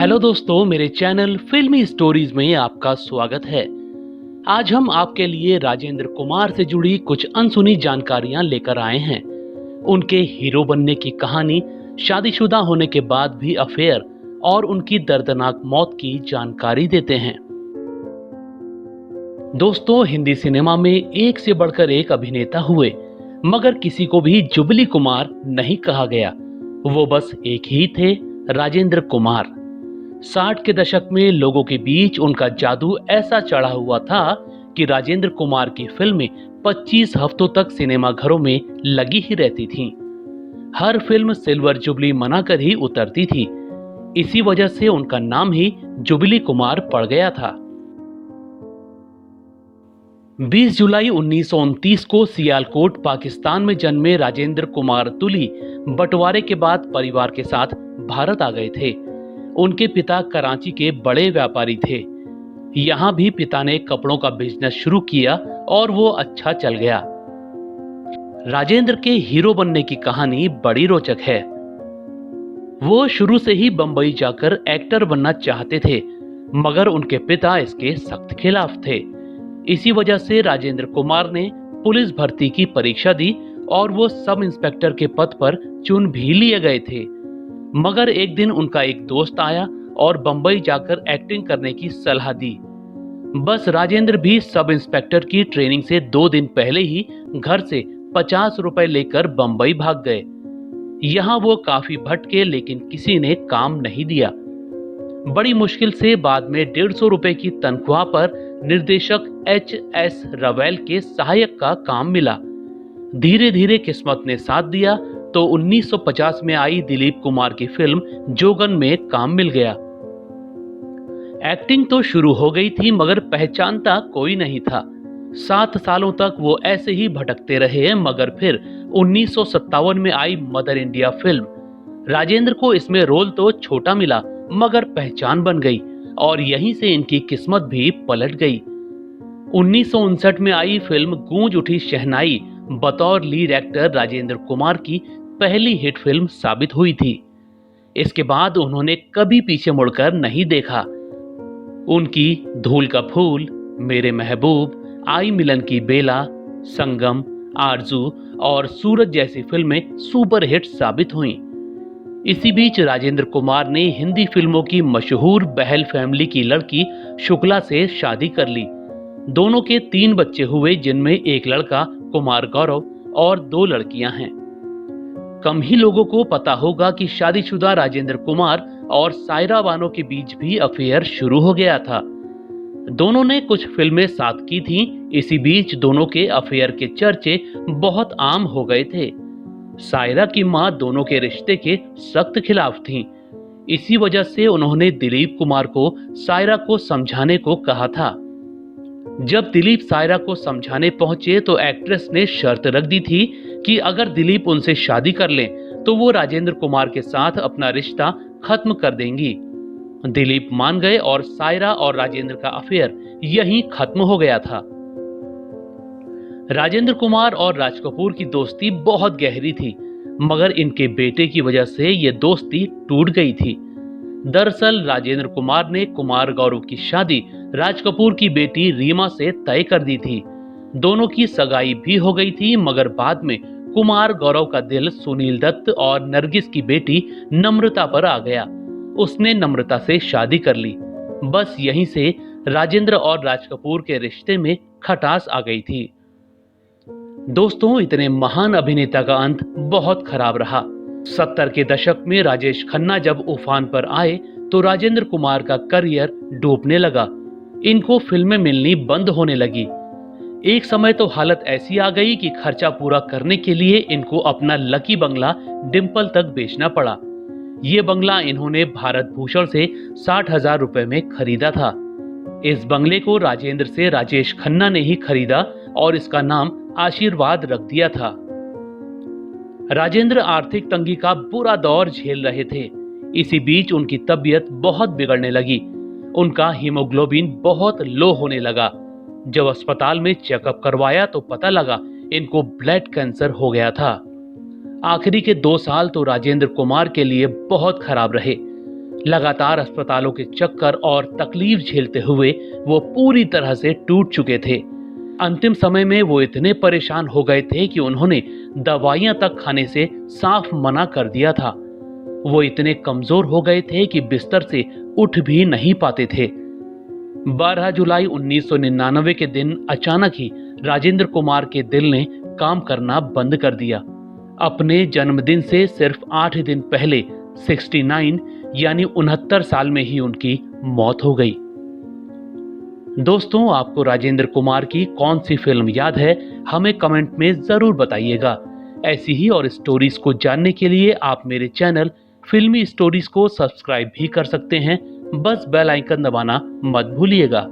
Hello दोस्तों, मेरे channel फिल्मी स्टोरीज में आपका स्वागत है। आज हम आपके लिए राजेंद्र कुमार से जुड़ी कुछ अनसुनी जानकारियां लेकर आए हैं। उनके हीरो बनने की कहानी, शादीशुदा होने के बाद भी अफेयर और उनकी दर्दनाक मौत की जानकारी देते हैं। दोस्तों, हिंदी सिनेमा में एक से बढ़कर एक अभिनेता हुए, मगर किसी को भी जुबली कुमार नहीं कहा गया। वो बस एक ही थे, राजेंद्र कुमार। 60 के दशक में लोगों के बीच उनका जादू ऐसा चढ़ा हुआ था कि राजेंद्र कुमार की फिल्में 25 हफ्तों तक सिनेमाघरों में लगी ही रहती थीं। हर फिल्म सिल्वर जुबली मनाकर ही उतरती थी। इसी वजह से उनका नाम ही जुबली कुमार पड़ गया था। 20 जुलाई 1929 को सियालकोट, पाकिस्तान में जन्मे राजेंद्र कुमार तुली बंटवारे के बाद परिवार के साथ भारत आ गए थे। उनके पिता कराची के बड़े व्यापारी थे। यहाँ भी पिता ने कपड़ों का बिजनेस शुरू किया और वो अच्छा चल गया। राजेंद्र के हीरो बनने की कहानी बड़ी रोचक है। वो शुरू से ही बंबई जाकर एक्टर बनना चाहते थे, मगर उनके पिता इसके सख्त खिलाफ थे। इसी वजह से राजेंद्र कुमार ने पुलिस भर्ती की परीक्षा दी और वो सब इंस्पेक्टर के पद पर चुन भी लिए गए थे। मगर एक दिन उनका एक दोस्त आया और बंबई जाकर एक्टिंग करने की सलाह दी। बस राजेंद्र भी सब इंस्पेक्टर की ट्रेनिंग से 2 दिन पहले ही घर से 50 रुपए लेकर बंबई भाग गए। यहाँ वो काफी भटके, लेकिन किसी ने काम नहीं दिया। बड़ी मुश्किल से बाद में 150 रुपए की तनख्वाह पर निर्देशक HS रवेल के सहायक का काम मिला। धीरे धीरे किस्मत ने साथ दिया तो 1950 में आई दिलीप कुमार की फिल्म जोगन में काम मिल गया। एक्टिंग तो शुरू हो गई थी, मगर पहचानता कोई नहीं था। 7 सालों तक वो ऐसे ही भटकते रहे, मगर फिर 1957 में आई मदर इंडिया फिल्म। राजेंद्र को इसमें रोल तो छोटा मिला, मगर पहचान बन गई और यहीं से इनकी किस्मत भी पलट गई। 1959 में आई फिल्म गूंज उठी शहनाई बतौर लीड एक्टर राजेंद्र कुमार की पहली हिट फिल्म साबित हुई थी। इसके बाद उन्होंने कभी पीछे मुड़कर नहीं देखा। उनकी धूल का फूल, मेरे महबूब, आई मिलन की बेला, संगम, आरजू और सूरज जैसी फिल्में सुपर हिट साबित हुईं। इसी बीच राजेंद्र कुमार ने हिंदी फिल्मों की मशहूर बहल फैमिली की लड़की शुक्ला से शादी कर ली। दोनों के 3 बच्चे हुए, जिनमें एक लड़का कुमार गौरव और 2 लड़कियां हैं। कम ही लोगों को पता होगा कि शादीशुदा राजेंद्र कुमार और सायरा बानो के बीच भी अफेयर शुरू हो गया था। दोनों ने कुछ फिल्में साथ की थीं। इसी बीच दोनों के अफेयर के चर्चे बहुत आम हो गए थे। सायरा की मां दोनों के रिश्ते के सख्त खिलाफ थीं। इसी वजह से उन्होंने दिलीप कुमार को सायरा को समझाने को कहा था। जब दिलीप सायरा को समझाने पहुंचे तो एक्ट्रेस ने शर्त रख दी थी कि अगर दिलीप उनसे शादी कर ले तो वो राजेंद्र कुमार के साथ अपना रिश्ता खत्म कर देंगी। दिलीप मान गए और सायरा और राजेंद्र का अफेयर यहीं खत्म हो गया था। राजेंद्र कुमार और राज कपूर की दोस्ती बहुत गहरी थी, मगर इनके बेटे की वजह से ये दोस्ती टूट गई थी। दरअसल राजेंद्र कुमार ने कुमार गौरव की शादी राज कपूर की बेटी रीमा से तय कर दी थी। दोनों की सगाई भी हो गई थी, मगर बाद में कुमार गौरव का दिल सुनील दत्त और नरगिस की बेटी नम्रता पर आ गया। उसने नम्रता से शादी कर ली। बस यहीं से राजेंद्र और राज कपूर के रिश्ते में खटास आ गई थी। दोस्तों, इतने महान अभिनेता का अंत बहुत खराब रहा। 70 के दशक में राजेश खन्ना जब उफान पर आए तो राजेंद्र कुमार का करियर डूबने लगा। इनको फिल्में मिलनी बंद होने लगी। एक समय तो हालत ऐसी आ गई कि खर्चा पूरा करने के लिए इनको अपना लकी बंगला डिंपल तक बेचना पड़ा। ये बंगला इन्होंने भारत भूषण से 60,000 रुपए में खरीदा था। इस बंगले को राजेंद्र से राजेश खन्ना ने ही खरीदा और इसका नाम आशीर्वाद रख दिया था। राजेंद्र आर्थिक तंगी का बुरा दौर झेल रहे थे। इसी बीच उनकी तबीयत बहुत बिगड़ने लगी। उनका हीमोग्लोबिन बहुत लो होने लगा। जब अस्पताल में चेकअप करवाया तो पता लगा इनको ब्लड कैंसर हो गया था। आखिरी के 2 साल तो राजेंद्र कुमार के लिए बहुत खराब रहे। लगातार अस्पतालों के चक्कर और तकलीफ झेलते हुए वो पूरी तरह से टूट चुके थे। अंतिम समय में वो इतने परेशान हो गए थे कि उन्होंने दवाइयां तक खाने से साफ मना कर दिया था। वो इतने कमजोर हो गए थे कि बिस्तर से उठ भी नहीं पाते थे। 12 जुलाई 1999 के दिन अचानक ही राजेंद्र कुमार के दिल ने काम करना बंद कर दिया। अपने जन्मदिन से सिर्फ 8 दिन पहले 69 यानी 69 साल में ही उनकी मौत हो गई। दोस्तों, आपको राजेंद्र कुमार की कौन सी फिल्म याद है, हमें कमेंट में जरूर बताइएगा। ऐसी ही और स्टोरीज को जानने के लिए आप मेरे चैनल फिल्मी स्टोरीज को सब्सक्राइब भी कर सकते हैं। बस बेल आइकन दबाना मत भूलिएगा।